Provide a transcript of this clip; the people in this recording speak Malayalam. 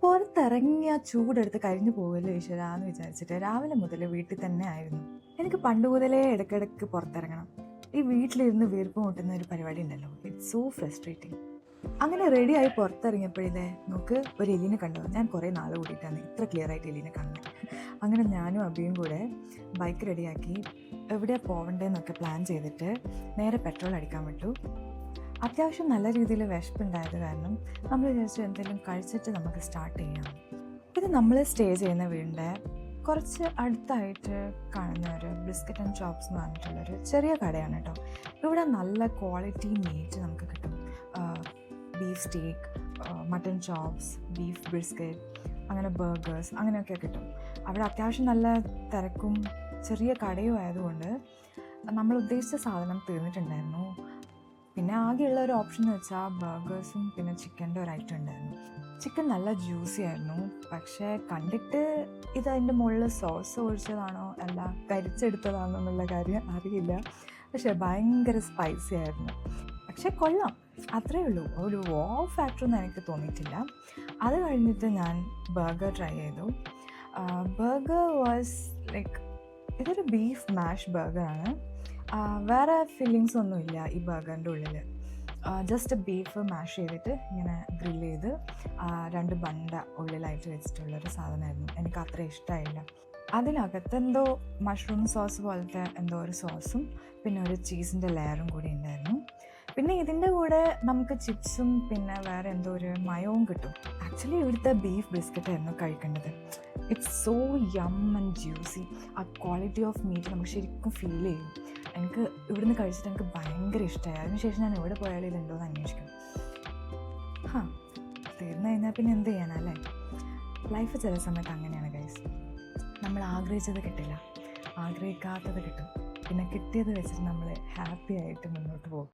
പുറത്തിറങ്ങിയ ചൂടെടുത്ത് കഴിഞ്ഞു പോകല്ലോ ഈശ്വരാ എന്ന് വിചാരിച്ചിട്ട് രാവിലെ മുതൽ വീട്ടിൽ തന്നെ ആയിരുന്നു. എനിക്ക് പണ്ട് മുതലേ ഇടയ്ക്കിടയ്ക്ക് പുറത്തിറങ്ങണം. ഈ വീട്ടിലിരുന്ന് വീർപ്പ് മുട്ടുന്ന ഒരു പരിപാടി ഉണ്ടല്ലോ, ഇറ്റ്സ് സോ ഫ്രസ്ട്രേറ്റിംഗ്. അങ്ങനെ റെഡിയായി പുറത്തിറങ്ങിയപ്പോഴേ നോക്ക് ഒരു എലീനെ കണ്ടു. ഞാൻ കുറേ നാൾ കൂടിയിട്ടാണ് ഇത്ര ക്ലിയർ ആയിട്ട് എലീനെ കാണുന്നത്. അങ്ങനെ ഞാനും അബിയും കൂടെ ബൈക്ക് റെഡിയാക്കി എവിടെയാണ് പോകണ്ടേന്നൊക്കെ പ്ലാൻ ചെയ്തിട്ട് നേരെ പെട്രോൾ അടിക്കാൻ വിട്ടു. അത്യാവശ്യം നല്ല രീതിയിൽ വിശപ്പുണ്ടായത് കാരണം നമ്മൾ വിചാരിച്ചു എന്തെങ്കിലും കഴിച്ചിട്ട് നമുക്ക് സ്റ്റാർട്ട് ചെയ്യാം. ഇത് നമ്മൾ സ്റ്റേ ചെയ്യുന്ന വീടിൻ്റെ കുറച്ച് അടുത്തായിട്ട് കാണുന്ന ഒരു ബിസ്ക്കറ്റ് ആൻഡ് ചോപ്സ് എന്ന് പറഞ്ഞിട്ടുള്ളൊരു ചെറിയ കടയാണ് കേട്ടോ. ഇവിടെ നല്ല ക്വാളിറ്റി മീറ്റ് നമുക്ക് കിട്ടും. ബീഫ് സ്റ്റേക്ക്, മട്ടൺ ചോപ്സ്, ബീഫ് ബിസ്ക്കറ്റ്, അങ്ങനെ ബർഗേഴ്സ് അങ്ങനെയൊക്കെ കിട്ടും. അവിടെ അത്യാവശ്യം നല്ല തിരക്കും ചെറിയ കടയും ആയതുകൊണ്ട് നമ്മൾ ഉദ്ദേശിച്ച സാധനം തീർന്നിട്ടുണ്ടായിരുന്നു. പിന്നെ ആകെയുള്ള ഒരു ഓപ്ഷൻ എന്ന് വെച്ചാൽ ബർഗേഴ്സും പിന്നെ ചിക്കൻ്റെ ഒരു ഐറ്റം ഉണ്ടായിരുന്നു. ചിക്കൻ നല്ല ജ്യൂസി ആയിരുന്നു, പക്ഷേ കണ്ടിട്ട് ഇത് അതിൻ്റെ മുകളിൽ സോസ് ഒഴിച്ചതാണോ അല്ല കരിച്ചെടുത്തതാണോ എന്നുള്ള കാര്യം അറിയില്ല. പക്ഷേ ഭയങ്കര സ്പൈസി ആയിരുന്നു. പക്ഷേ കൊള്ളാം, അത്രയേ ഉള്ളൂ. ഒരു വാവ് ഫാക്ടറൊന്നും എനിക്ക് തോന്നിയിട്ടില്ല. അത് കഴിഞ്ഞിട്ട് ഞാൻ ബർഗർ ട്രൈ ചെയ്തു. ബർഗർ വാസ് ലൈക്ക് ഇതൊരു ബീഫ് മാഷ് ബർഗറാണ്. വേറെ ഫില്ലിങ്സ് ഒന്നുമില്ല ഈ ബർഗറിൻ്റെ ഉള്ളിൽ. ജസ്റ്റ് ബീഫ് മാഷ് ചെയ്തിട്ട് ഇങ്ങനെ ഗ്രില്ല് ചെയ്ത് 2 ബണ്ട ഉള്ളിലായിട്ട് വെച്ചിട്ടുള്ളൊരു സാധനമായിരുന്നു. എനിക്ക് അത്ര ഇഷ്ടമായില്ല. അതിനകത്ത് എന്തോ മഷ്റൂം സോസ് പോലത്തെ എന്തോ ഒരു സോസും പിന്നെ ഒരു ചീസിൻ്റെ ലെയറും കൂടി ഉണ്ടായിരുന്നു. പിന്നെ ഇതിൻ്റെ കൂടെ നമുക്ക് ചിപ്സും പിന്നെ വേറെ എന്തോ ഒരു മയവും കിട്ടും. ആക്ച്വലി ഇവിടുത്തെ ബീഫ് ബിസ്ക്കറ്റ് ആയിരുന്നു കഴിക്കേണ്ടത്. ഇറ്റ്സ് സോ യം ആൻഡ് ജ്യൂസി. ആ ക്വാളിറ്റി ഓഫ് മീറ്റ് നമുക്ക് ശരിക്കും ഫീൽ ചെയ്യും. എനിക്ക് ഇവിടുന്ന് കഴിച്ചിട്ട് എനിക്ക് ഭയങ്കര ഇഷ്ടമായി. അതിനുശേഷം ഞാൻ എവിടെ പോയാലും ഇതുണ്ടോയെന്ന് അന്വേഷിക്കും. തീർന്നു കഴിഞ്ഞാൽ പിന്നെ എന്ത് ചെയ്യാനല്ലേ. ലൈഫ് ചില സമയത്ത് അങ്ങനെയാണ് ഗൈസ്. നമ്മൾ ആഗ്രഹിച്ചത് കിട്ടില്ല, ആഗ്രഹിക്കാത്തത് കിട്ടും. പിന്നെ കിട്ടിയത് വെച്ചിട്ട് നമ്മൾ ഹാപ്പി ആയിട്ട് മുന്നോട്ട് പോകും.